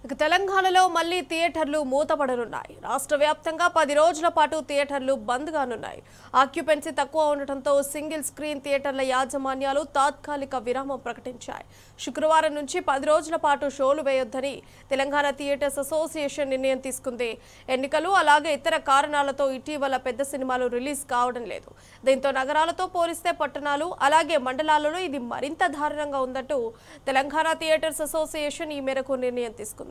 ఇక తెలంగాణలో మళ్లీ థియేటర్లు మూతపడనున్నాయి. రాష్ట్ర వ్యాప్తంగా 10 రోజుల పాటు థియేటర్లు బంద్ కానున్నాయి. ఆక్యుపెన్సీ తక్కువ ఉండటంతో సింగిల్ స్క్రీన్ థియేటర్ల యాజమాన్యాలు తాత్కాలిక విరామం ప్రకటించాయి. శుక్రవారం నుంచి 10 రోజుల పాటు షోలు వేయొద్దని తెలంగాణ థియేటర్స్ అసోసియేషన్ నిర్ణయం తీసుకుంది. ఎన్నికలు అలాగే ఇతర కారణాలతో ఇటీవల పెద్ద సినిమాలు రిలీజ్ కావడం లేదు. దీంతో నగరాలతో పోలిస్తే పట్టణాలు అలాగే మండలాలలో ఇది మరింత దారుణంగా ఉందంటూ తెలంగాణ థియేటర్స్ అసోసియేషన్ ఈ మేరకు నిర్ణయం తీసుకుంది.